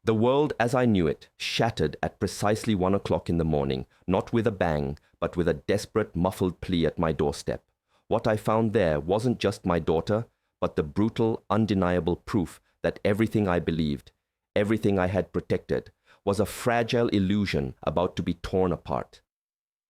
The world as I knew it shattered at precisely 1 o'clock in the morning, not with a bang, but with a desperate, muffled plea at my doorstep. What I found there wasn't just my daughter, but the brutal, undeniable proof that everything I believed, everything I had protected, was a fragile illusion about to be torn apart.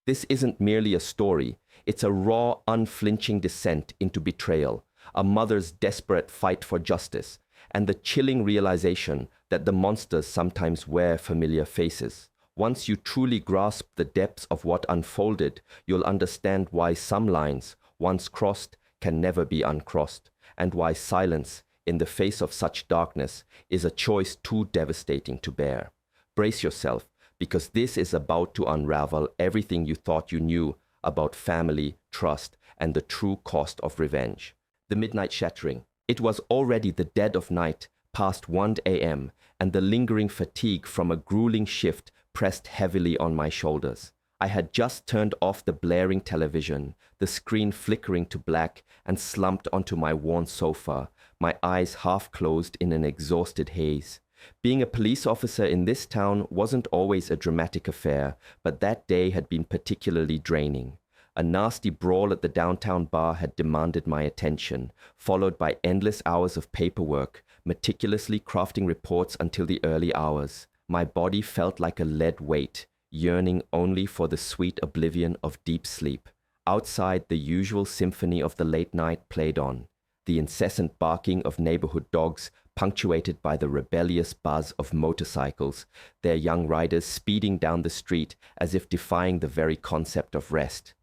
This isn't merely a story, it's a raw, unflinching descent into betrayal, a mother's desperate fight for justice, and the chilling realization that the monsters sometimes wear familiar faces. Once you truly grasp the depths of what unfolded, you'll understand why some lines, once crossed, can never be uncrossed, and why silence, in the face of such darkness, is a choice too devastating to bear. Brace yourself, because this is about to unravel everything you thought you knew about family, trust, and the true cost of revenge. The midnight shattering. It was already the dead of night, past 1 a.m., and the lingering fatigue from a grueling shift pressed heavily on my shoulders. I had just turned off the blaring television, the screen flickering to black, and slumped onto my worn sofa, my eyes half closed in an exhausted haze. Being a police officer in this town wasn't always a dramatic affair, but that day had been particularly draining. A nasty brawl at the downtown bar had demanded my attention, followed by endless hours of paperwork, meticulously crafting reports until the early hours. My body felt like a lead weight, yearning only for the sweet oblivion of deep sleep. Outside, the usual symphony of the late night played on, the incessant barking of neighborhood dogs, punctuated by the rebellious buzz of motorcycles, their young riders speeding down the street as if defying the very concept of rest.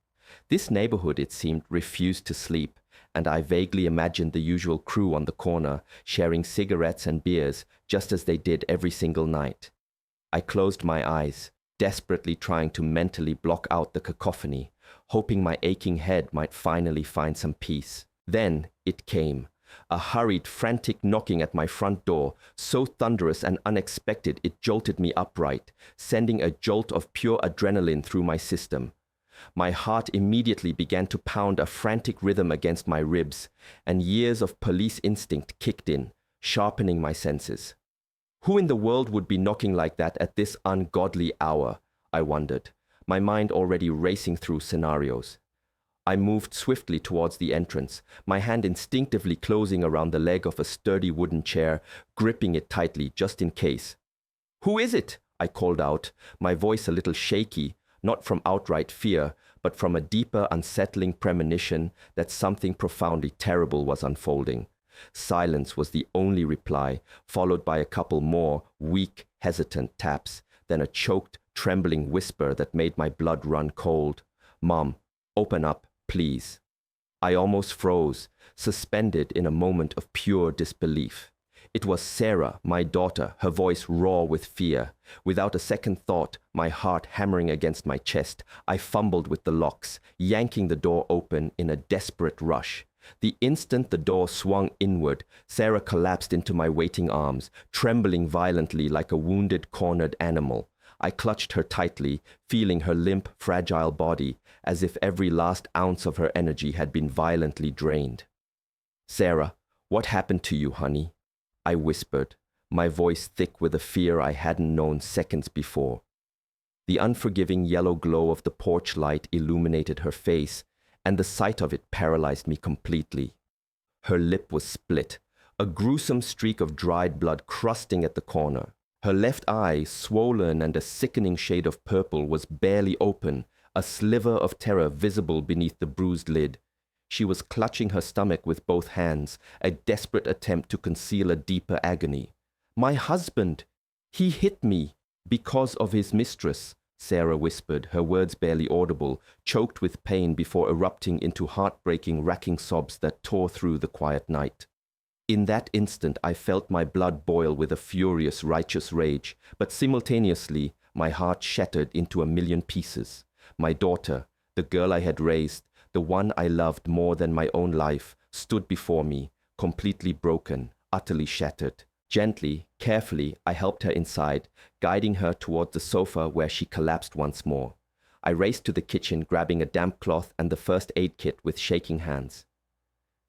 This neighborhood, it seemed, refused to sleep, and I vaguely imagined the usual crew on the corner, sharing cigarettes and beers, just as they did every single night. I closed my eyes, desperately trying to mentally block out the cacophony, hoping my aching head might finally find some peace. Then it came. A hurried, frantic knocking at my front door, so thunderous and unexpected it jolted me upright, sending a jolt of pure adrenaline through my system. My heart immediately began to pound a frantic rhythm against my ribs, and years of police instinct kicked in, sharpening my senses. Who in the world would be knocking like that at this ungodly hour? I wondered, my mind already racing through scenarios. I moved swiftly towards the entrance, my hand instinctively closing around the leg of a sturdy wooden chair, gripping it tightly just in case. "Who is it?" I called out, my voice a little shaky, not from outright fear, but from a deeper, unsettling premonition that something profoundly terrible was unfolding. Silence was the only reply, followed by a couple more weak, hesitant taps, then a choked, trembling whisper that made my blood run cold. "Mom, open up, please." I almost froze, suspended in a moment of pure disbelief. It was Sarah, my daughter, her voice raw with fear. Without a second thought, my heart hammering against my chest, I fumbled with the locks, yanking the door open in a desperate rush. The instant the door swung inward, Sarah collapsed into my waiting arms, trembling violently like a wounded, cornered animal. I clutched her tightly, feeling her limp, fragile body, as if every last ounce of her energy had been violently drained. "Sarah, what happened to you, honey?" I whispered, my voice thick with a fear I hadn't known seconds before. The unforgiving yellow glow of the porch light illuminated her face, and the sight of it paralyzed me completely. Her lip was split, a gruesome streak of dried blood crusting at the corner. Her left eye, swollen and a sickening shade of purple, was barely open, a sliver of terror visible beneath the bruised lid. She was clutching her stomach with both hands, a desperate attempt to conceal a deeper agony. "My husband! He hit me because of his mistress," Sarah whispered, her words barely audible, choked with pain before erupting into heartbreaking, racking sobs that tore through the quiet night. In that instant, I felt my blood boil with a furious, righteous rage, but simultaneously, my heart shattered into a million pieces. My daughter, the girl I had raised, the one I loved more than my own life, stood before me, completely broken, utterly shattered. Gently, carefully, I helped her inside, guiding her toward the sofa where she collapsed once more. I raced to the kitchen, grabbing a damp cloth and the first aid kit with shaking hands.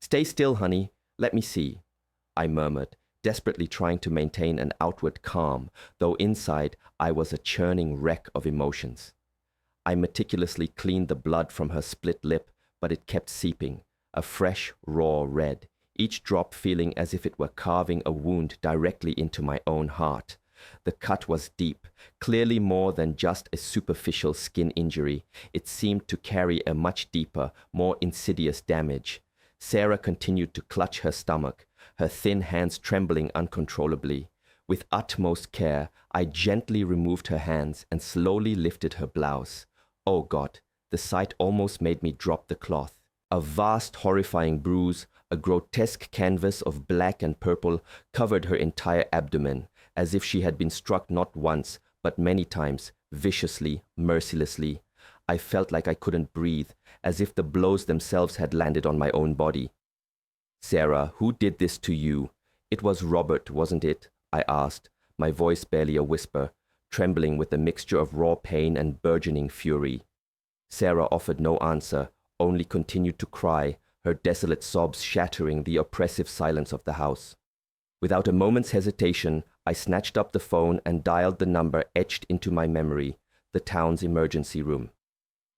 "Stay still, honey. Let me see," I murmured, desperately trying to maintain an outward calm, though inside I was a churning wreck of emotions. I meticulously cleaned the blood from her split lip, but it kept seeping, a fresh, raw red, each drop feeling as if it were carving a wound directly into my own heart. The cut was deep, clearly more than just a superficial skin injury. It seemed to carry a much deeper, more insidious damage. Sarah continued to clutch her stomach, her thin hands trembling uncontrollably. With utmost care, I gently removed her hands and slowly lifted her blouse. Oh God, the sight almost made me drop the cloth. A vast, horrifying bruise, a grotesque canvas of black and purple, covered her entire abdomen, as if she had been struck not once, but many times, viciously, mercilessly. I felt like I couldn't breathe, as if the blows themselves had landed on my own body. "Sarah, who did this to you? It was Robert, wasn't it?" I asked, my voice barely a whisper, trembling with a mixture of raw pain and burgeoning fury. Sarah offered no answer, only continued to cry, her desolate sobs shattering the oppressive silence of the house. Without a moment's hesitation, I snatched up the phone and dialed the number etched into my memory, the town's emergency room.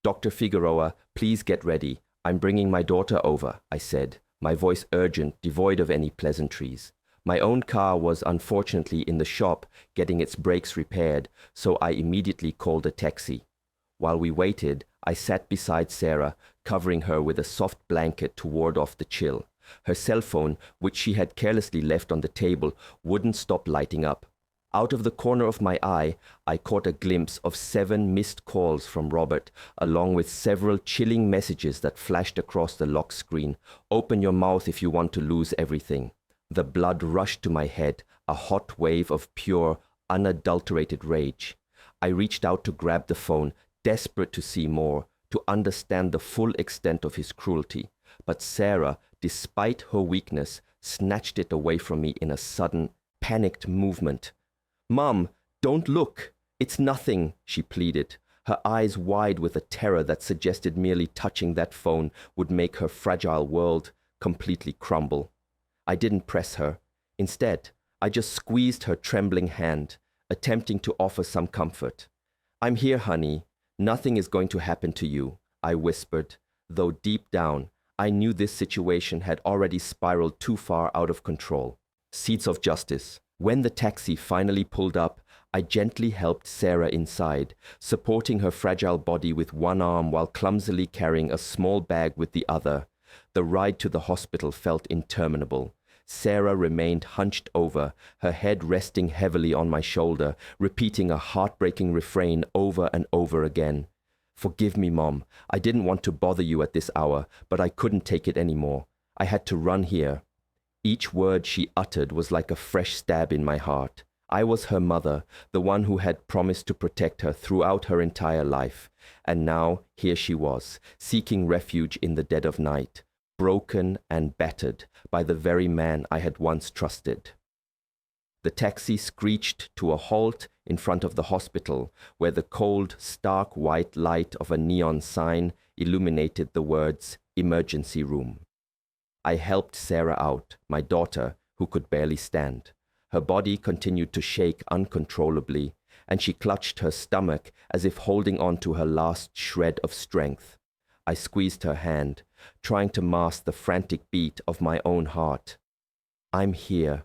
"Dr. Figueroa, please get ready. I'm bringing my daughter over," I said, my voice urgent, devoid of any pleasantries. My own car was unfortunately in the shop getting its brakes repaired, so I immediately called a taxi. While we waited, I sat beside Sarah, covering her with a soft blanket to ward off the chill. Her cell phone, which she had carelessly left on the table, wouldn't stop lighting up. Out of the corner of my eye, I caught a glimpse of 7 missed calls from Robert, along with several chilling messages that flashed across the lock screen. "Open your mouth if you want to lose everything." The blood rushed to my head, a hot wave of pure, unadulterated rage. I reached out to grab the phone, desperate to see more, to understand the full extent of his cruelty. But Sarah, despite her weakness, snatched it away from me in a sudden, panicked movement. "Mom, don't look. It's nothing," she pleaded, her eyes wide with a terror that suggested merely touching that phone would make her fragile world completely crumble. I didn't press her. Instead, I just squeezed her trembling hand, attempting to offer some comfort. "I'm here, honey. Nothing is going to happen to you," I whispered, though deep down, I knew this situation had already spiraled too far out of control. Seeds of justice. When the taxi finally pulled up, I gently helped Sarah inside, supporting her fragile body with one arm while clumsily carrying a small bag with the other. The ride to the hospital felt interminable. Sarah remained hunched over, her head resting heavily on my shoulder, repeating a heartbreaking refrain over and over again. "Forgive me, Mom. I didn't want to bother you at this hour, but I couldn't take it anymore. I had to run here." Each word she uttered was like a fresh stab in my heart. I was her mother, the one who had promised to protect her throughout her entire life. And now here she was, seeking refuge in the dead of night, broken and battered by the very man I had once trusted. The taxi screeched to a halt in front of the hospital, where the cold, stark white light of a neon sign illuminated the words, "Emergency Room." I helped Sarah out, my daughter, who could barely stand. Her body continued to shake uncontrollably, and she clutched her stomach as if holding on to her last shred of strength. I squeezed her hand, trying to mask the frantic beat of my own heart. "I'm here.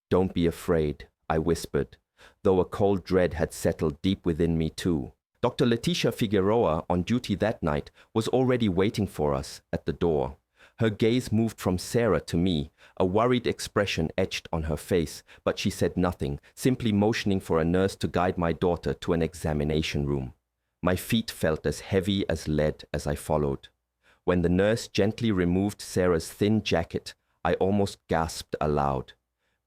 Don't be afraid," I whispered, though a cold dread had settled deep within me too. Dr. Leticia Figueroa, on duty that night, was already waiting for us at the door. Her gaze moved from Sarah to me, a worried expression etched on her face, but she said nothing, simply motioning for a nurse to guide my daughter to an examination room. My feet felt as heavy as lead as I followed. When the nurse gently removed Sarah's thin jacket, I almost gasped aloud.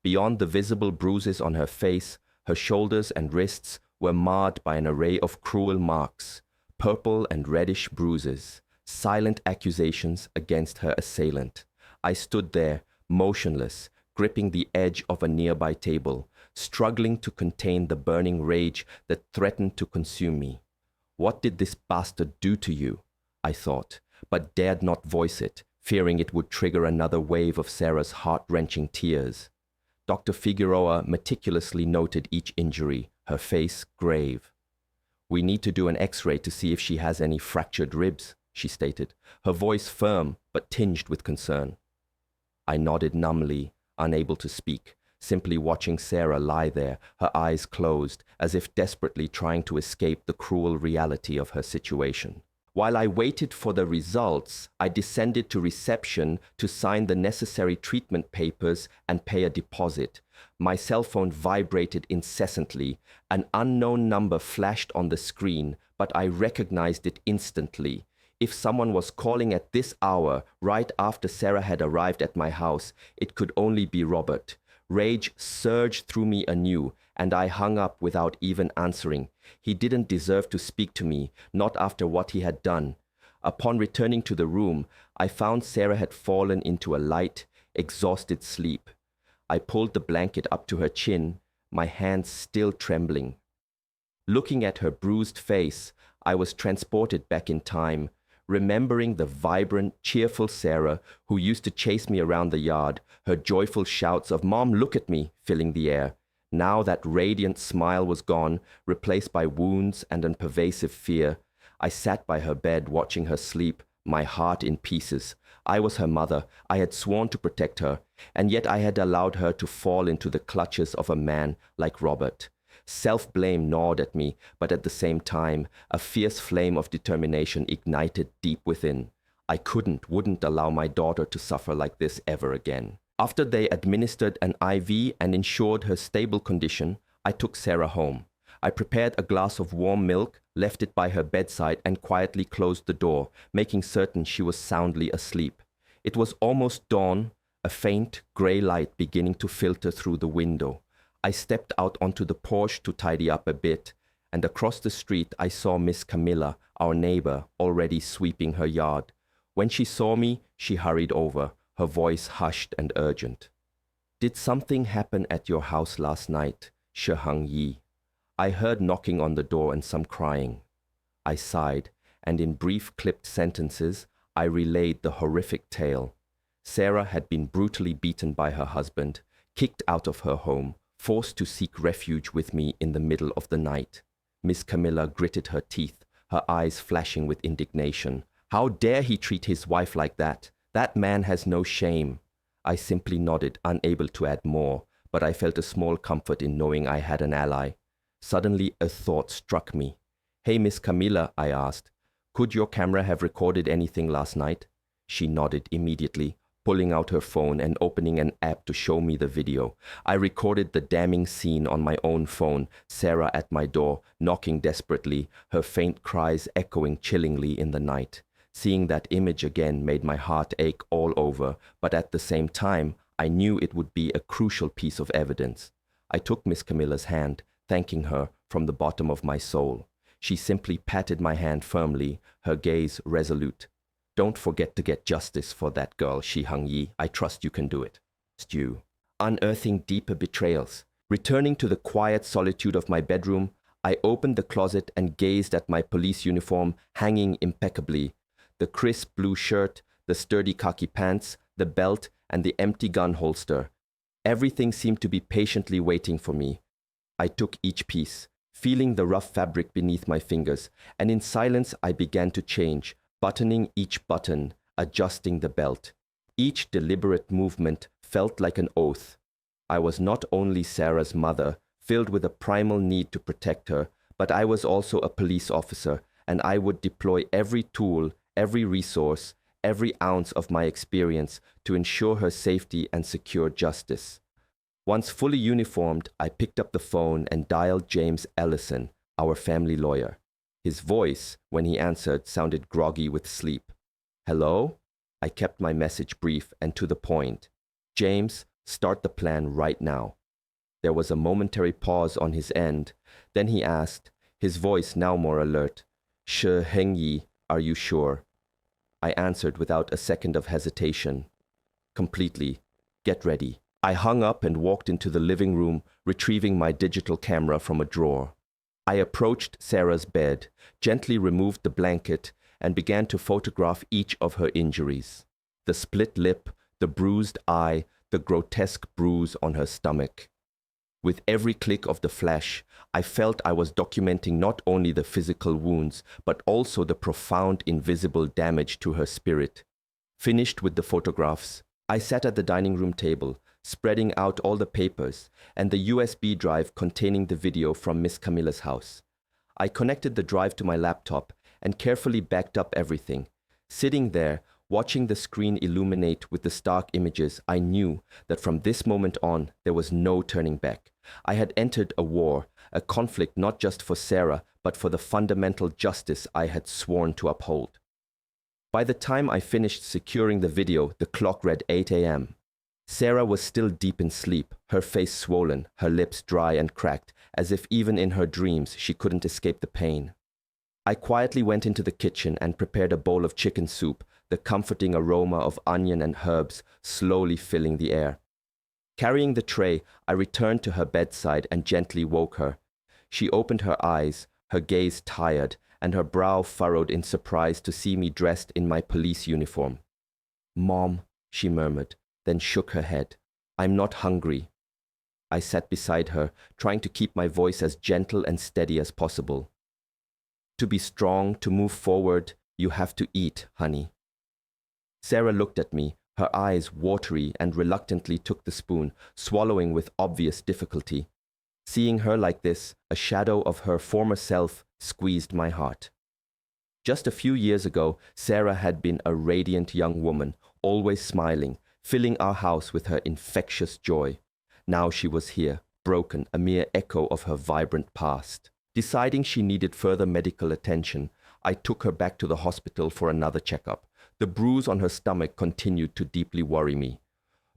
Beyond the visible bruises on her face, her shoulders and wrists were marred by an array of cruel marks, purple and reddish bruises, silent accusations against her assailant. I stood there, motionless, gripping the edge of a nearby table, struggling to contain the burning rage that threatened to consume me. "What did this bastard do to you?" I thought, but dared not voice it, fearing it would trigger another wave of Sarah's heart-wrenching tears. Dr. Figueroa meticulously noted each injury, her face grave. "We need to do an X-ray to see if she has any fractured ribs," she stated, her voice firm but tinged with concern. I nodded numbly, unable to speak, simply watching Sarah lie there, her eyes closed, as if desperately trying to escape the cruel reality of her situation. While I waited for the results, I descended to reception to sign the necessary treatment papers and pay a deposit. My cell phone vibrated incessantly. An unknown number flashed on the screen, but I recognized it instantly. If someone was calling at this hour, right after Sarah had arrived at my house, it could only be Robert. Rage surged through me anew, and I hung up without even answering. He didn't deserve to speak to me, not after what he had done. Upon returning to the room, I found Sarah had fallen into a light, exhausted sleep. I pulled the blanket up to her chin, my hands still trembling. Looking at her bruised face, I was transported back in time, remembering the vibrant, cheerful Sarah who used to chase me around the yard, her joyful shouts of "Mom, look at me" filling the air. Now that radiant smile was gone, replaced by wounds and a pervasive fear. I sat by her bed watching her sleep, my heart in pieces. I was her mother. I had sworn to protect her, and yet I had allowed her to fall into the clutches of a man like Robert. Self-blame gnawed at me, but at the same time, a fierce flame of determination ignited deep within. I wouldn't allow my daughter to suffer like this ever again. After they administered an IV and ensured her stable condition, I took Sarah home. I prepared a glass of warm milk, left it by her bedside, and quietly closed the door, making certain she was soundly asleep. It was almost dawn, a faint gray light beginning to filter through the window. I stepped out onto the porch to tidy up a bit, and across the street I saw Miss Camilla, our neighbor, already sweeping her yard. When she saw me, she hurried over, her voice hushed and urgent. "Did something happen at your house last night, Shi Hang Yi?" I heard knocking on the door and some crying. I sighed, and in brief clipped sentences, I relayed the horrific tale. Sarah had been brutally beaten by her husband, kicked out of her home, forced to seek refuge with me in the middle of the night. Miss Camilla gritted her teeth, her eyes flashing with indignation. "How dare he treat his wife like that? That man has no shame." I simply nodded, unable to add more, but I felt a small comfort in knowing I had an ally. Suddenly a thought struck me. "Hey, Miss Camilla," I asked, "could your camera have recorded anything last night?" She nodded immediately, pulling out her phone and opening an app to show me the video. I recorded the damning scene on my own phone, Sarah at my door, knocking desperately, her faint cries echoing chillingly in the night. Seeing that image again made my heart ache all over, but at the same time, I knew it would be a crucial piece of evidence. I took Miss Camilla's hand, thanking her from the bottom of my soul. She simply patted my hand firmly, her gaze resolute. "Don't forget to get justice for that girl, Shi Hang Yi. I trust you can do it." Stew. Unearthing deeper betrayals. Returning to the quiet solitude of my bedroom, I opened the closet and gazed at my police uniform hanging impeccably. The crisp blue shirt, the sturdy khaki pants, the belt, and the empty gun holster. Everything seemed to be patiently waiting for me. I took each piece, feeling the rough fabric beneath my fingers, and in silence I began to change, buttoning each button, adjusting the belt. Each deliberate movement felt like an oath. I was not only Sarah's mother, filled with a primal need to protect her, but I was also a police officer, and I would deploy every tool, every resource, every ounce of my experience to ensure her safety and secure justice. Once fully uniformed, I picked up the phone and dialed James Ellison, our family lawyer. His voice, when he answered, sounded groggy with sleep. "Hello?" I kept my message brief and to the point. "James, start the plan right now." There was a momentary pause on his end. Then he asked, his voice now more alert, "Shi Heng Yi, are you sure?" I answered without a second of hesitation. "Completely. Get ready." I hung up and walked into the living room, retrieving my digital camera from a drawer. I approached Sarah's bed, gently removed the blanket, and began to photograph each of her injuries. The split lip, the bruised eye, the grotesque bruise on her stomach. With every click of the flash, I felt I was documenting not only the physical wounds, but also the profound invisible damage to her spirit. Finished with the photographs, I sat at the dining room table, spreading out all the papers and the USB drive containing the video from Miss Camilla's house. I connected the drive to my laptop and carefully backed up everything. Sitting there, watching the screen illuminate with the stark images, I knew that from this moment on, there was no turning back. I had entered a war, a conflict not just for Sarah, but for the fundamental justice I had sworn to uphold. By the time I finished securing the video, the clock read 8 a.m. Sarah was still deep in sleep, her face swollen, her lips dry and cracked, as if even in her dreams she couldn't escape the pain. I quietly went into the kitchen and prepared a bowl of chicken soup, the comforting aroma of onion and herbs slowly filling the air. Carrying the tray, I returned to her bedside and gently woke her. She opened her eyes, her gaze tired, and her brow furrowed in surprise to see me dressed in my police uniform. "Mom," she murmured, then shook her head. "I'm not hungry." I sat beside her, trying to keep my voice as gentle and steady as possible. "To be strong, to move forward, you have to eat, honey." Sarah looked at me, her eyes watery, and reluctantly took the spoon, swallowing with obvious difficulty. Seeing her like this, a shadow of her former self squeezed my heart. Just a few years ago, Sarah had been a radiant young woman, always smiling, filling our house with her infectious joy. Now she was here, broken, a mere echo of her vibrant past. Deciding she needed further medical attention, I took her back to the hospital for another checkup. The bruise on her stomach continued to deeply worry me.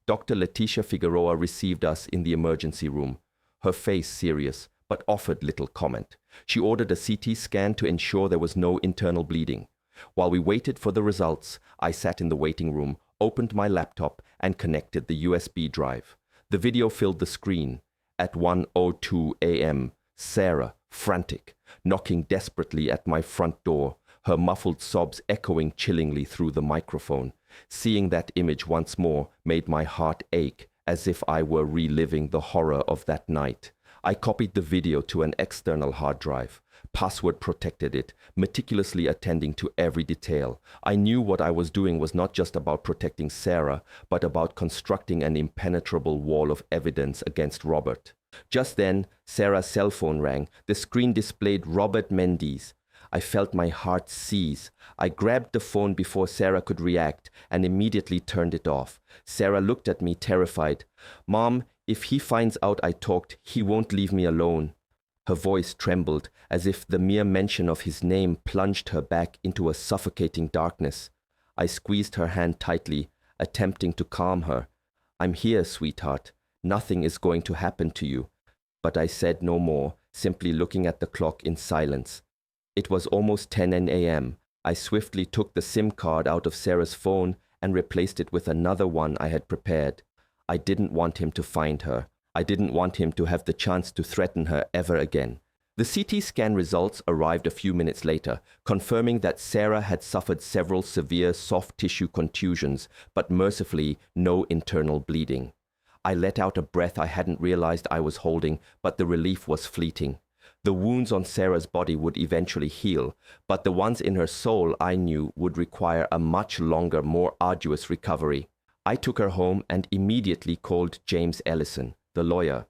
Dr. Leticia Figueroa received us in the emergency room, her face serious, but offered little comment. She ordered a CT scan to ensure there was no internal bleeding. While we waited for the results, I sat in the waiting room, opened my laptop, and connected the USB drive. The video filled the screen. At 1:02 a.m., Sarah, frantic, knocking desperately at my front door, her muffled sobs echoing chillingly through the microphone. Seeing that image once more made my heart ache, as if I were reliving the horror of that night. I copied the video to an external hard drive, password protected it, meticulously attending to every detail. I knew what I was doing was not just about protecting Sarah, but about constructing an impenetrable wall of evidence against Robert. Just then, Sarah's cell phone rang. The screen displayed Robert Mendes. I felt my heart seize. I grabbed the phone before Sarah could react and immediately turned it off. Sarah looked at me terrified. "Mom, if he finds out I talked, he won't leave me alone." Her voice trembled, as if the mere mention of his name plunged her back into a suffocating darkness. I squeezed her hand tightly, attempting to calm her. "I'm here, sweetheart. Nothing is going to happen to you." But I said no more, simply looking at the clock in silence. It was almost 10 a.m. I swiftly took the SIM card out of Sarah's phone and replaced it with another one I had prepared. I didn't want him to find her. I didn't want him to have the chance to threaten her ever again. The CT scan results arrived a few minutes later, confirming that Sarah had suffered several severe soft tissue contusions, but mercifully no internal bleeding. I let out a breath I hadn't realized I was holding, but the relief was fleeting. The wounds on Sarah's body would eventually heal, but the ones in her soul I knew would require a much longer, more arduous recovery. I took her home and immediately called James Ellison, the lawyer.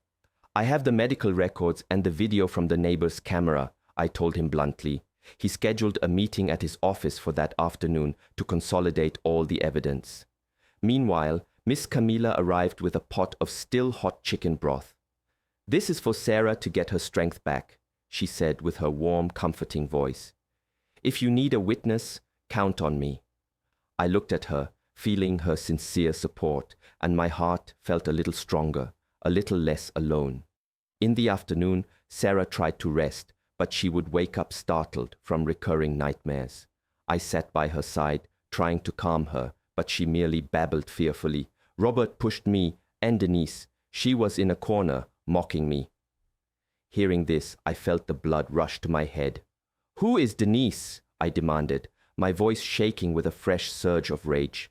"I have the medical records and the video from the neighbor's camera," I told him bluntly. He scheduled a meeting at his office for that afternoon to consolidate all the evidence. Meanwhile, Miss Camilla arrived with a pot of still hot chicken broth. "This is for Sarah to get her strength back," she said with her warm, comforting voice. "If you need a witness, count on me." I looked at her, feeling her sincere support, and my heart felt a little stronger, a little less alone. In the afternoon, Sarah tried to rest, but she would wake up startled from recurring nightmares. I sat by her side, trying to calm her, but she merely babbled fearfully. Robert pushed me and Denise. She was in a corner, mocking me. Hearing this, I felt the blood rush to my head. "Who is Denise?" I demanded, my voice shaking with a fresh surge of rage.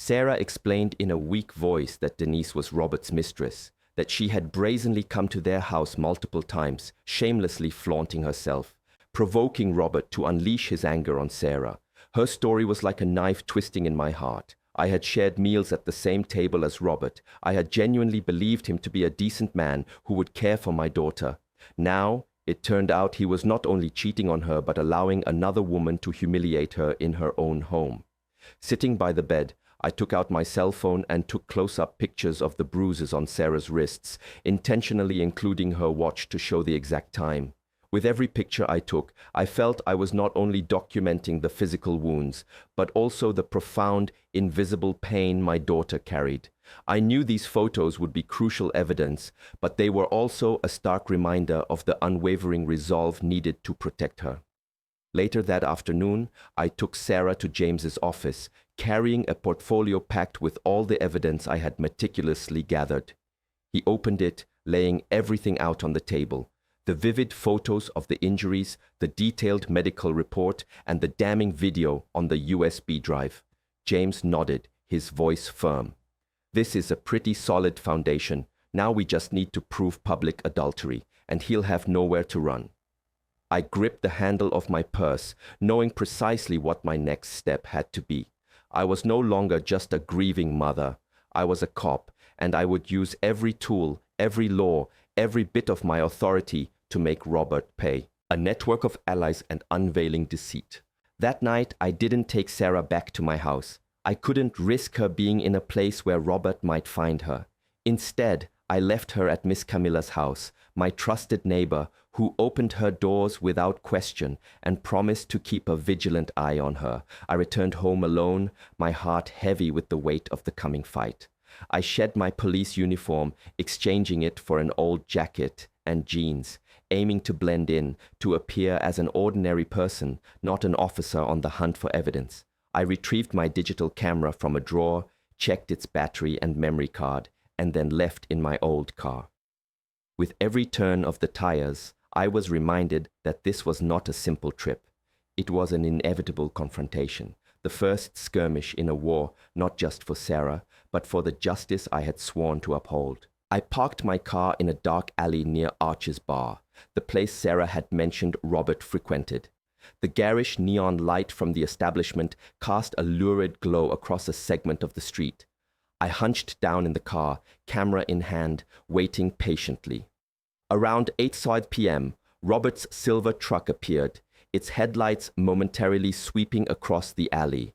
Sarah explained in a weak voice that Denise was Robert's mistress, that she had brazenly come to their house multiple times, shamelessly flaunting herself, provoking Robert to unleash his anger on Sarah. Her story was like a knife twisting in my heart. I had shared meals at the same table as Robert. I had genuinely believed him to be a decent man who would care for my daughter. Now, it turned out he was not only cheating on her, but allowing another woman to humiliate her in her own home. Sitting by the bed, I took out my cell phone and took close-up pictures of the bruises on Sarah's wrists, intentionally including her watch to show the exact time. With every picture I took, I felt I was not only documenting the physical wounds, but also the profound, invisible pain my daughter carried. I knew these photos would be crucial evidence, but they were also a stark reminder of the unwavering resolve needed to protect her. Later that afternoon, I took Sarah to James's office, carrying a portfolio packed with all the evidence I had meticulously gathered. He opened it, laying everything out on the table. The vivid photos of the injuries, the detailed medical report, and the damning video on the USB drive. James nodded, his voice firm. "This is a pretty solid foundation. Now we just need to prove public adultery, and he'll have nowhere to run." I gripped the handle of my purse, knowing precisely what my next step had to be. I was no longer just a grieving mother. I was a cop, and I would use every tool, every law, every bit of my authority to make Robert pay. A network of allies and unveiling deceit. That night, I didn't take Sarah back to my house. I couldn't risk her being in a place where Robert might find her. Instead, I left her at Miss Camilla's house, my trusted neighbor, who opened her doors without question and promised to keep a vigilant eye on her. I returned home alone, my heart heavy with the weight of the coming fight. I shed my police uniform, exchanging it for an old jacket and jeans, aiming to blend in, to appear as an ordinary person, not an officer on the hunt for evidence. I retrieved my digital camera from a drawer, checked its battery and memory card, and then left in my old car. With every turn of the tires, I was reminded that this was not a simple trip. It was an inevitable confrontation, the first skirmish in a war, not just for Sarah, but for the justice I had sworn to uphold. I parked my car in a dark alley near Archer's Bar, the place Sarah had mentioned Robert frequented. The garish neon light from the establishment cast a lurid glow across a segment of the street. I hunched down in the car, camera in hand, waiting patiently. Around 8:05 p.m., Robert's silver truck appeared, its headlights momentarily sweeping across the alley.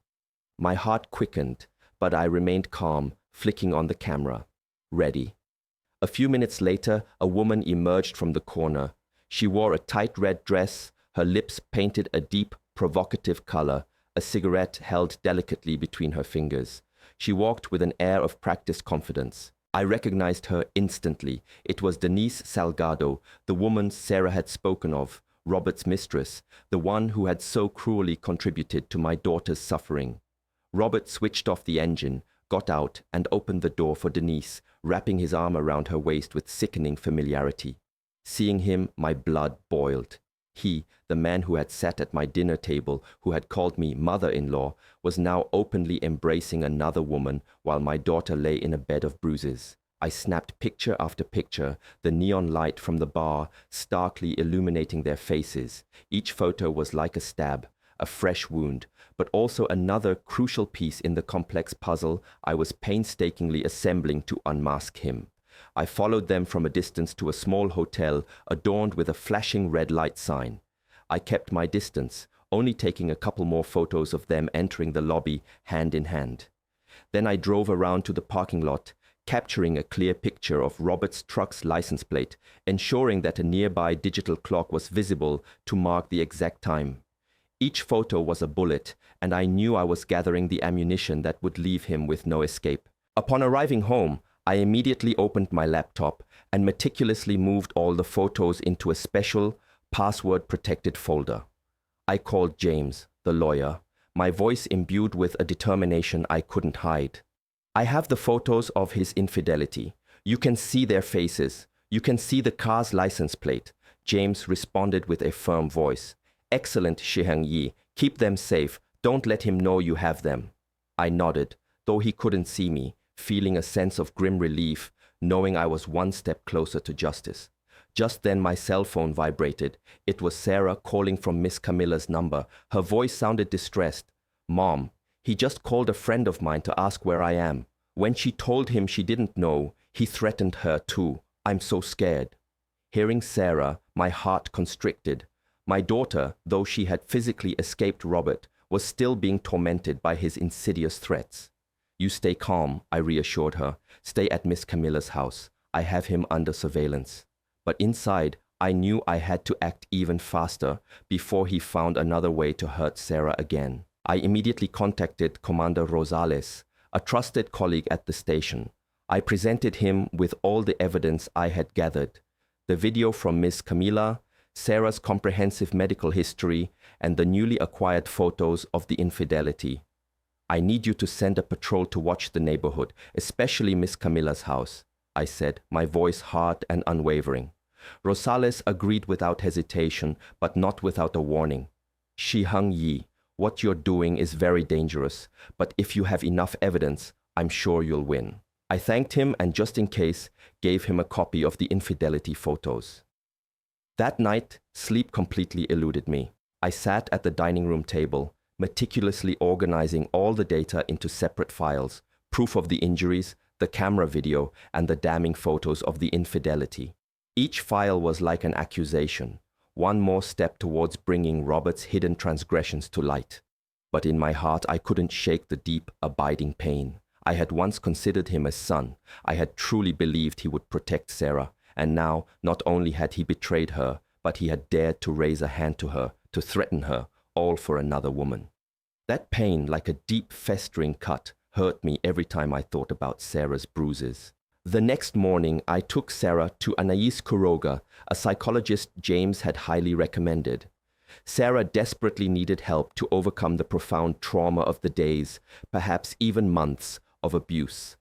My heart quickened, but I remained calm, flicking on the camera. Ready. A few minutes later, a woman emerged from the corner. She wore a tight red dress, her lips painted a deep, provocative color, a cigarette held delicately between her fingers. She walked with an air of practiced confidence. I recognized her instantly. It was Denise Salgado, the woman Sarah had spoken of, Robert's mistress, the one who had so cruelly contributed to my daughter's suffering. Robert switched off the engine, got out, and opened the door for Denise, wrapping his arm around her waist with sickening familiarity. Seeing him, my blood boiled. He, the man who had sat at my dinner table, who had called me mother-in-law, was now openly embracing another woman while my daughter lay in a bed of bruises. I snapped picture after picture, the neon light from the bar starkly illuminating their faces. Each photo was like a stab, a fresh wound, but also another crucial piece in the complex puzzle I was painstakingly assembling to unmask him. I followed them from a distance to a small hotel adorned with a flashing red light sign. I kept my distance, only taking a couple more photos of them entering the lobby hand in hand. Then I drove around to the parking lot, capturing a clear picture of Robert's truck's license plate, ensuring that a nearby digital clock was visible to mark the exact time. Each photo was a bullet, and I knew I was gathering the ammunition that would leave him with no escape. Upon arriving home, I immediately opened my laptop and meticulously moved all the photos into a special, password-protected folder. I called James, the lawyer, my voice imbued with a determination I couldn't hide. "I have the photos of his infidelity. You can see their faces. You can see the car's license plate," James responded with a firm voice. "Excellent, Shiheng Yi. Keep them safe. Don't let him know you have them." I nodded. though he couldn't see me, feeling a sense of grim relief, knowing I was one step closer to justice. Just then my cell phone vibrated. It was Sarah calling from Miss Camilla's number. Her voice sounded distressed. "Mom, he just called a friend of mine to ask where I am. When she told him she didn't know, he threatened her too. I'm so scared." Hearing Sarah, my heart constricted. My daughter, though she had physically escaped Robert, was still being tormented by his insidious threats. "You stay calm," I reassured her. "Stay at Miss Camilla's house. I have him under surveillance." But inside, I knew I had to act even faster before he found another way to hurt Sarah again. I immediately contacted Commander Rosales, a trusted colleague at the station. I presented him with all the evidence I had gathered: the video from Miss Camilla, Sarah's comprehensive medical history, and the newly acquired photos of the infidelity. "I need you to send a patrol to watch the neighborhood, especially Miss Camilla's house," I said, my voice hard and unwavering. Rosales agreed without hesitation, but not without a warning. "Shiheng Yi, what you're doing is very dangerous, but if you have enough evidence, I'm sure you'll win." I thanked him and, just in case, gave him a copy of the infidelity photos. That night, sleep completely eluded me. I sat at the dining room table, meticulously organizing all the data into separate files: proof of the injuries, the camera video, and the damning photos of the infidelity. Each file was like an accusation, one more step towards bringing Robert's hidden transgressions to light. But in my heart, I couldn't shake the deep, abiding pain. I had once considered him a son. I had truly believed he would protect Sarah, and now not only had he betrayed her, but he had dared to raise a hand to her, to threaten her, all for another woman. That pain, like a deep, festering cut, hurt me every time I thought about Sarah's bruises. The next morning, I took Sarah to Anais Kuroga, a psychologist James had highly recommended. Sarah desperately needed help to overcome the profound trauma of the days, perhaps even months, of abuse.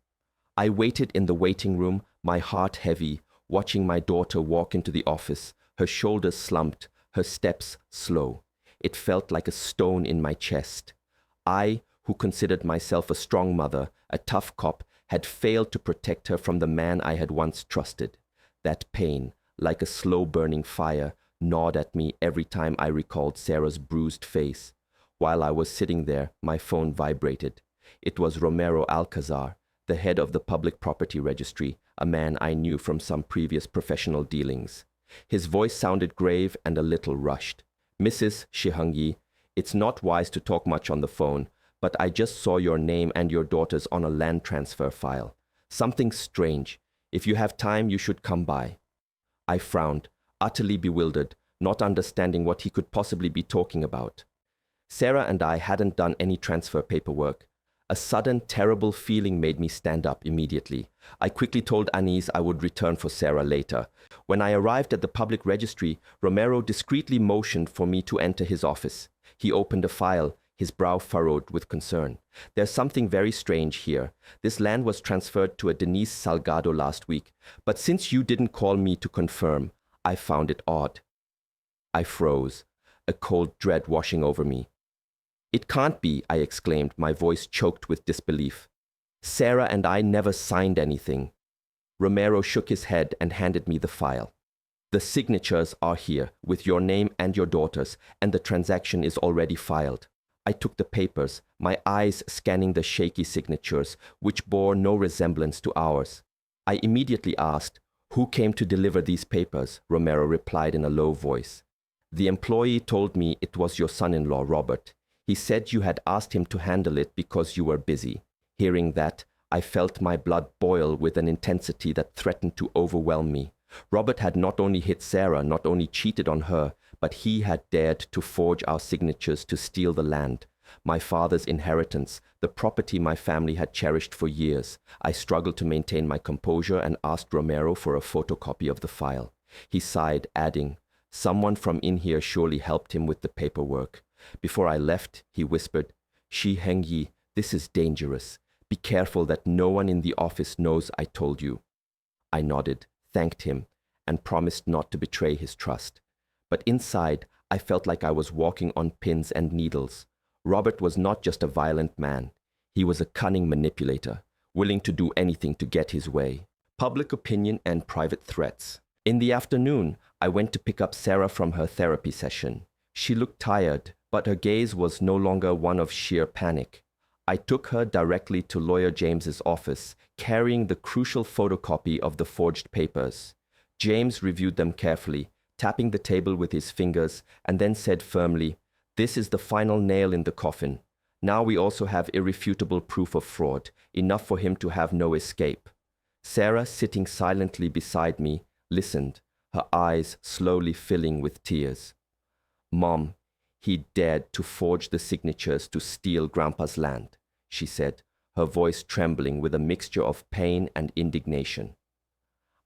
I waited in the waiting room, my heart heavy, watching my daughter walk into the office, her shoulders slumped, her steps slow. It felt like a stone in my chest. I, who considered myself a strong mother, a tough cop, had failed to protect her from the man I had once trusted. That pain, like a slow-burning fire, gnawed at me every time I recalled Sarah's bruised face. While I was sitting there, my phone vibrated. It was Romero Alcazar, the head of the Public Property Registry, a man I knew from some previous professional dealings. His voice sounded grave and a little rushed. "Mrs. Shiheng Yi, it's not wise to talk much on the phone, but I just saw your name and your daughter's on a land transfer file. Something strange. If you have time, you should come by." I frowned, utterly bewildered, not understanding what he could possibly be talking about. Sarah and I hadn't done any transfer paperwork. A sudden, terrible feeling made me stand up immediately. I quickly told Anise I would return for Sarah later. When I arrived at the public registry, Romero discreetly motioned for me to enter his office. He opened a file, his brow furrowed with concern. "There's something very strange here. This land was transferred to a Denise Salgado last week, but since you didn't call me to confirm, I found it odd." I froze, a cold dread washing over me. "It can't be," I exclaimed, my voice choked with disbelief. "Sarah and I never signed anything." Romero shook his head and handed me the file. "The signatures are here, with your name and your daughter's, and the transaction is already filed." I took the papers, my eyes scanning the shaky signatures, which bore no resemblance to ours. I immediately asked, "Who came to deliver these papers?" Romero replied in a low voice. "The employee told me it was your son-in-law, Robert. He said you had asked him to handle it because you were busy." Hearing that, I felt my blood boil with an intensity that threatened to overwhelm me. Robert had not only hit Sarah, not only cheated on her, but he had dared to forge our signatures to steal the land, my father's inheritance, the property my family had cherished for years. I struggled to maintain my composure and asked Romero for a photocopy of the file. He sighed, adding, "Someone from in here surely helped him with the paperwork." Before I left, he whispered, "Shiheng Yi, this is dangerous. Be careful that no one in the office knows I told you." I nodded, thanked him, and promised not to betray his trust. But inside, I felt like I was walking on pins and needles. Robert was not just a violent man. He was a cunning manipulator, willing to do anything to get his way. Public opinion and private threats. In the afternoon, I went to pick up Sarah from her therapy session. She looked tired, but her gaze was no longer one of sheer panic. I took her directly to Lawyer James's office, carrying the crucial photocopy of the forged papers. James reviewed them carefully, tapping the table with his fingers, and then said firmly, "This is the final nail in the coffin. Now we also have irrefutable proof of fraud, enough for him to have no escape." Sarah, sitting silently beside me, listened, her eyes slowly filling with tears. "Mom, he dared to forge the signatures to steal Grandpa's land," she said, her voice trembling with a mixture of pain and indignation.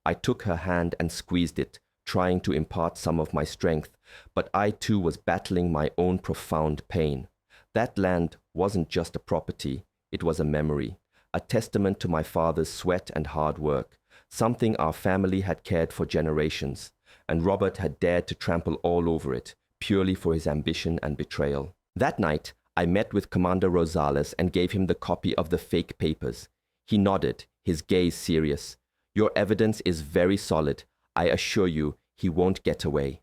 I took her hand and squeezed it, trying to impart some of my strength, but I too was battling my own profound pain. That land wasn't just a property, it was a memory, a testament to my father's sweat and hard work, something our family had cared for generations, and Robert had dared to trample all over it, purely for his ambition and betrayal. That night, I met with Commander Rosales and gave him the copy of the fake papers. He nodded, his gaze serious. "Your evidence is very solid. I assure you, he won't get away."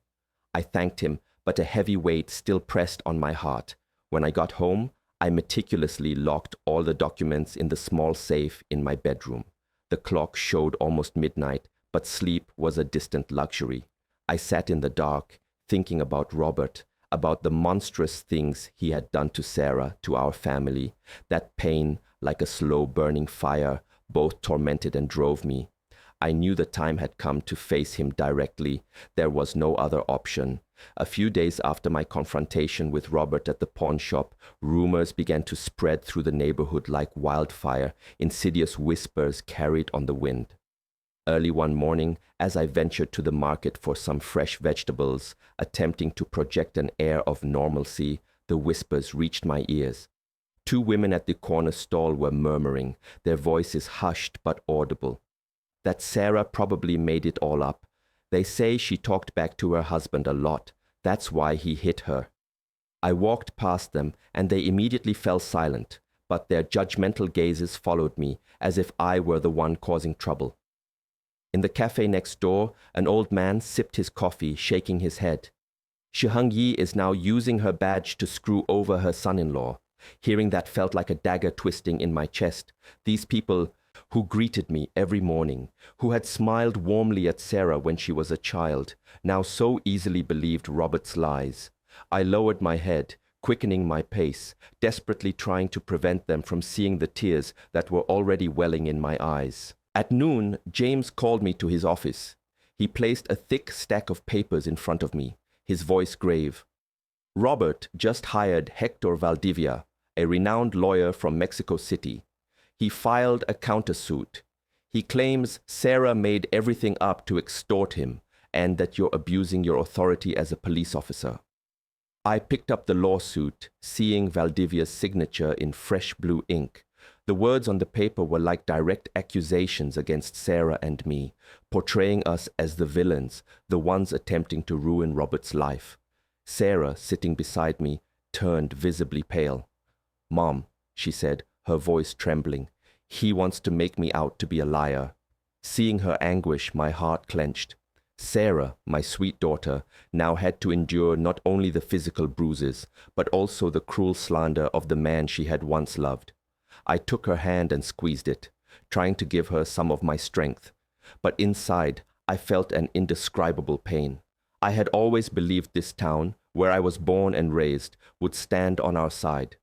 I thanked him, but a heavy weight still pressed on my heart. When I got home, I meticulously locked all the documents in the small safe in my bedroom. The clock showed almost midnight, but sleep was a distant luxury. I sat in the dark, thinking about Robert, about the monstrous things he had done to Sarah, to our family. That pain, like a slow burning fire, both tormented and drove me. I knew the time had come to face him directly. There was no other option. A few days after my confrontation with Robert at the pawn shop, rumors began to spread through the neighborhood like wildfire, insidious whispers carried on the wind. Early one morning, as I ventured to the market for some fresh vegetables, attempting to project an air of normalcy, the whispers reached my ears. Two women at the corner stall were murmuring, their voices hushed but audible. That Sarah probably made it all up. They say she talked back to her husband a lot. That's why he hit her. I walked past them, and they immediately fell silent, but their judgmental gazes followed me, as if I were the one causing trouble. In the cafe next door, an old man sipped his coffee, shaking his head. Shiheng Yi is now using her badge to screw over her son-in-law. Hearing that felt like a dagger twisting in my chest. These people who greeted me every morning, who had smiled warmly at Sarah when she was a child, now so easily believed Robert's lies. I lowered my head, quickening my pace, desperately trying to prevent them from seeing the tears that were already welling in my eyes. At noon, James called me to his office. He placed a thick stack of papers in front of me, his voice grave. Robert just hired Hector Valdivia, a renowned lawyer from Mexico City. He filed a countersuit. He claims Sarah made everything up to extort him and that you're abusing your authority as a police officer. I picked up the lawsuit, seeing Valdivia's signature in fresh blue ink. The words on the paper were like direct accusations against Sarah and me, portraying us as the villains, the ones attempting to ruin Robert's life. Sarah, sitting beside me, turned visibly pale. "Mom," she said, her voice trembling, "he wants to make me out to be a liar." Seeing her anguish, my heart clenched. Sarah, my sweet daughter, now had to endure not only the physical bruises, but also the cruel slander of the man she had once loved. I took her hand and squeezed it, trying to give her some of my strength. But inside, I felt an indescribable pain. I had always believed this town, where I was born and raised, would stand on our side.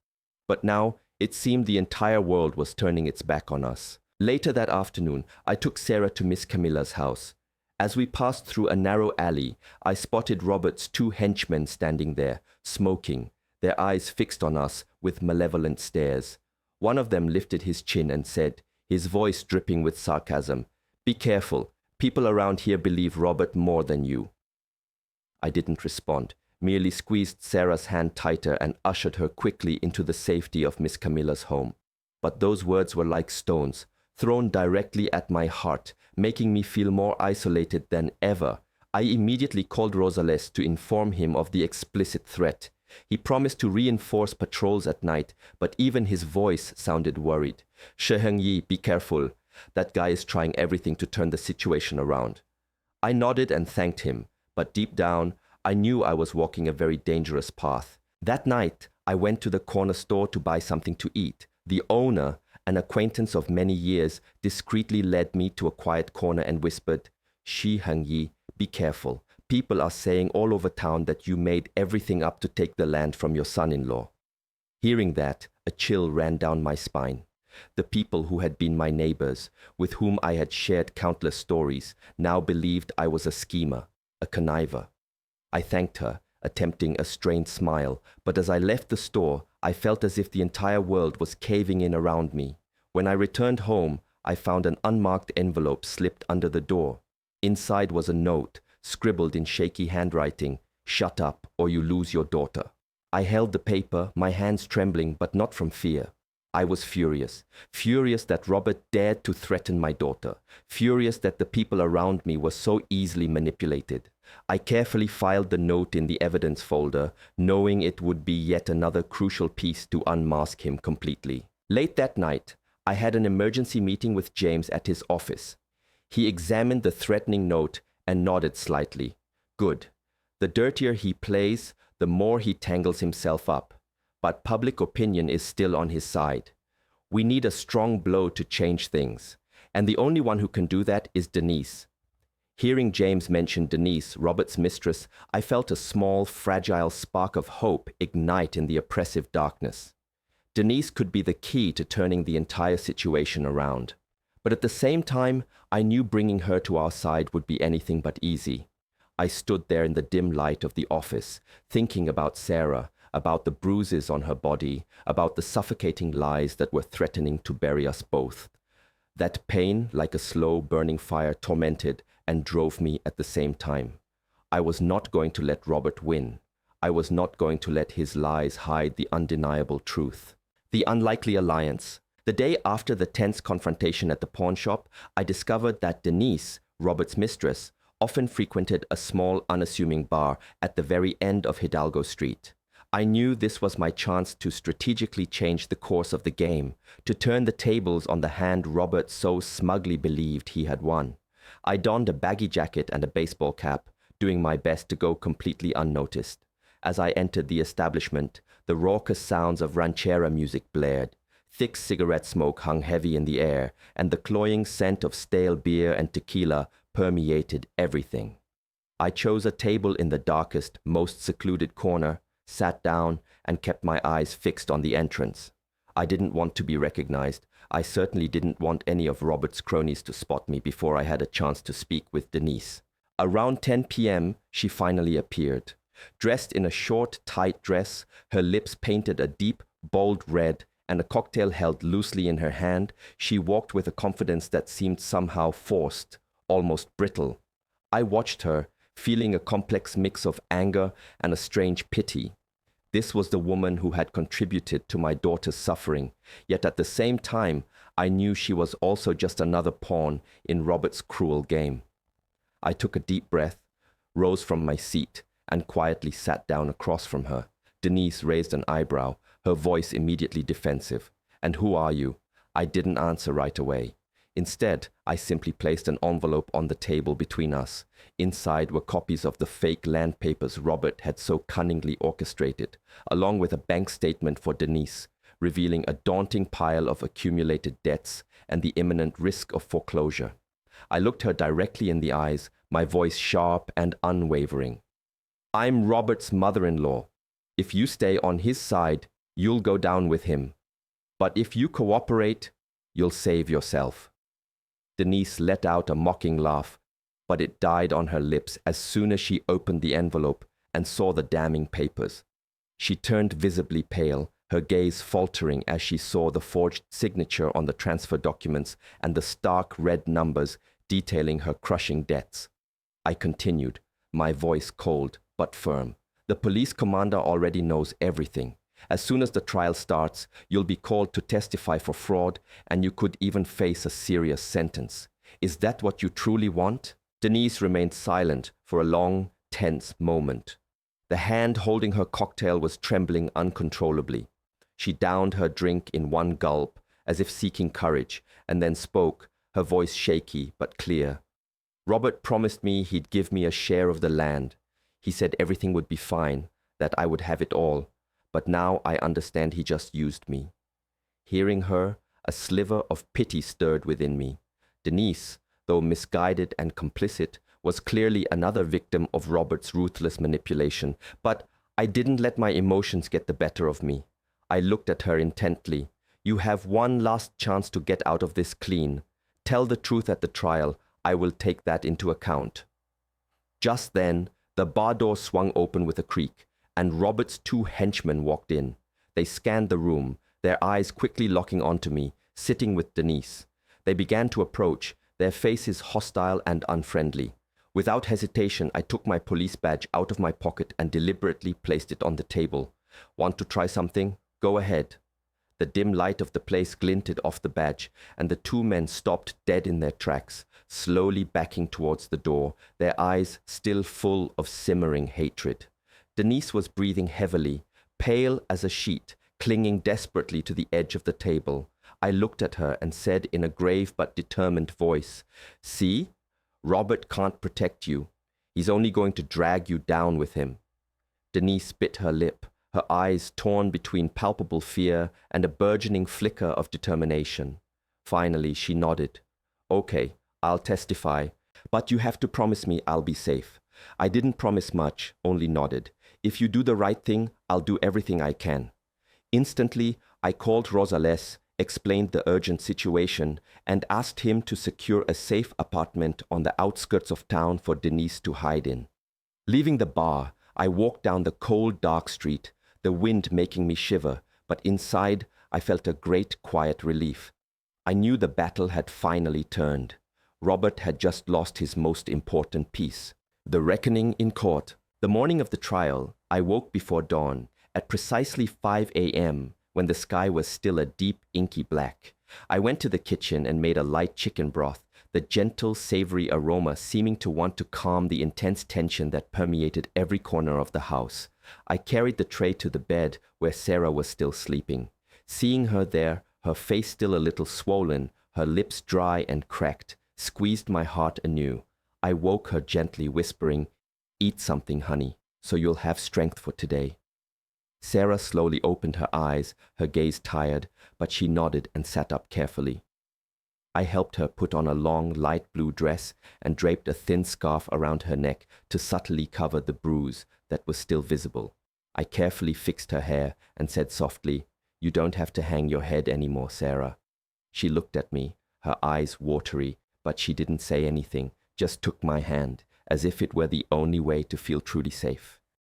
But now, it seemed the entire world was turning its back on us. Later that afternoon, I took Sarah to Miss Camilla's house. As we passed through a narrow alley, I spotted Robert's two henchmen standing there, smoking, their eyes fixed on us with malevolent stares. One of them lifted his chin and said, his voice dripping with sarcasm, "Be careful. People around here believe Robert more than you." I didn't respond, merely squeezed Sarah's hand tighter and ushered her quickly into the safety of Miss Camilla's home. But those words were like stones, thrown directly at my heart, making me feel more isolated than ever. I immediately called Rosales to inform him of the explicit threat. He promised to reinforce patrols at night, but even his voice sounded worried. Yi, be careful. That guy is trying everything to turn the situation around. I nodded and thanked him, but deep down, I knew I was walking a very dangerous path. That night, I went to the corner store to buy something to eat. The owner, an acquaintance of many years, discreetly led me to a quiet corner and whispered, Yi, be careful. People are saying all over town that you made everything up to take the land from your son-in-law. Hearing that, a chill ran down my spine. The people who had been my neighbors, with whom I had shared countless stories, now believed I was a schemer, a conniver. I thanked her, attempting a strained smile, but as I left the store, I felt as if the entire world was caving in around me. When I returned home, I found an unmarked envelope slipped under the door. Inside was a note, scribbled in shaky handwriting, "Shut up, or you lose your daughter." I held the paper, my hands trembling, but not from fear. I was furious. Furious that Robert dared to threaten my daughter. Furious that the people around me were so easily manipulated. I carefully filed the note in the evidence folder, knowing it would be yet another crucial piece to unmask him completely. Late that night, I had an emergency meeting with James at his office. He examined the threatening note and nodded slightly. Good. The dirtier he plays, the more he tangles himself up. But public opinion is still on his side. We need a strong blow to change things. And the only one who can do that is Denise. Hearing James mention Denise, Robert's mistress, I felt a small, fragile spark of hope ignite in the oppressive darkness. Denise could be the key to turning the entire situation around. But at the same time, I knew bringing her to our side would be anything but easy. I stood there in the dim light of the office, thinking about Sarah, about the bruises on her body, about the suffocating lies that were threatening to bury us both. That pain, like a slow burning fire, tormented and drove me at the same time. I was not going to let Robert win. I was not going to let his lies hide the undeniable truth. The unlikely alliance. The day after the tense confrontation at the pawn shop, I discovered that Denise, Robert's mistress, often frequented a small, unassuming bar at the very end of Hidalgo Street. I knew this was my chance to strategically change the course of the game, to turn the tables on the hand Robert so smugly believed he had won. I donned a baggy jacket and a baseball cap, doing my best to go completely unnoticed. As I entered the establishment, the raucous sounds of ranchera music blared. Thick cigarette smoke hung heavy in the air, and the cloying scent of stale beer and tequila permeated everything. I chose a table in the darkest, most secluded corner, sat down, and kept my eyes fixed on the entrance. I didn't want to be recognized. I certainly didn't want any of Robert's cronies to spot me before I had a chance to speak with Denise. Around 10 p.m., she finally appeared. Dressed in a short, tight dress, her lips painted a deep, bold red, and a cocktail held loosely in her hand, she walked with a confidence that seemed somehow forced, almost brittle. I watched her, feeling a complex mix of anger and a strange pity. This was the woman who had contributed to my daughter's suffering, yet at the same time, I knew she was also just another pawn in Robert's cruel game. I took a deep breath, rose from my seat, and quietly sat down across from her. Denise raised an eyebrow, her voice immediately defensive. "And who are you?" I didn't answer right away. Instead, I simply placed an envelope on the table between us. Inside were copies of the fake land papers Robert had so cunningly orchestrated, along with a bank statement for Denise, revealing a daunting pile of accumulated debts and the imminent risk of foreclosure. I looked her directly in the eyes, my voice sharp and unwavering. "I'm Robert's mother-in-law. If you stay on his side, you'll go down with him. But if you cooperate, you'll save yourself." Denise let out a mocking laugh, but it died on her lips as soon as she opened the envelope and saw the damning papers. She turned visibly pale, her gaze faltering as she saw the forged signature on the transfer documents and the stark red numbers detailing her crushing debts. I continued, my voice cold but firm. "The police commander already knows everything. As soon as the trial starts, you'll be called to testify for fraud, and you could even face a serious sentence. Is that what you truly want?" Denise remained silent for a long, tense moment. The hand holding her cocktail was trembling uncontrollably. She downed her drink in one gulp, as if seeking courage, and then spoke, her voice shaky but clear. Robert promised me he'd give me a share of the land. He said everything would be fine, that I would have it all, but now I understand he just used me. Hearing her, a sliver of pity stirred within me. Denise, though misguided and complicit, was clearly another victim of Robert's ruthless manipulation, but I didn't let my emotions get the better of me. I looked at her intently. You have one last chance to get out of this clean. Tell the truth at the trial. I will take that into account. Just then, the bar door swung open with a creak, and Robert's two henchmen walked in. They scanned the room, their eyes quickly locking onto me, sitting with Denise. They began to approach, their faces hostile and unfriendly. Without hesitation, I took my police badge out of my pocket and deliberately placed it on the table. Want to try something? Go ahead. The dim light of the place glinted off the badge, and the two men stopped dead in their tracks, slowly backing towards the door, their eyes still full of simmering hatred. Denise was breathing heavily, pale as a sheet, clinging desperately to the edge of the table. I looked at her and said in a grave but determined voice, "See? Robert can't protect you. He's only going to drag you down with him." Denise bit her lip, her eyes torn between palpable fear and a burgeoning flicker of determination. Finally, she nodded. "Okay, I'll testify, but you have to promise me I'll be safe." I didn't promise much, only nodded. "If you do the right thing, I'll do everything I can." Instantly, I called Rosales, explained the urgent situation, and asked him to secure a safe apartment on the outskirts of town for Denise to hide in. Leaving the bar, I walked down the cold, dark street, the wind making me shiver, but inside I felt a great, quiet relief. I knew the battle had finally turned. Robert had just lost his most important piece. The reckoning in court. The morning of the trial, I woke before dawn, at precisely 5 a.m., when the sky was still a deep, inky black. I went to the kitchen and made a light chicken broth, the gentle, savory aroma seeming to want to calm the intense tension that permeated every corner of the house. I carried the tray to the bed where Sarah was still sleeping. Seeing her there, her face still a little swollen, her lips dry and cracked, squeezed my heart anew. I woke her gently, whispering, "Eat something, honey, so you'll have strength for today." Sarah slowly opened her eyes, her gaze tired, but she nodded and sat up carefully. I helped her put on a long, light blue dress and draped a thin scarf around her neck to subtly cover the bruise that was still visible. I carefully fixed her hair and said softly, "You don't have to hang your head anymore, Sarah." She looked at me, her eyes watery, but she didn't say anything, just took my hand, as if it were the only way to feel truly safe.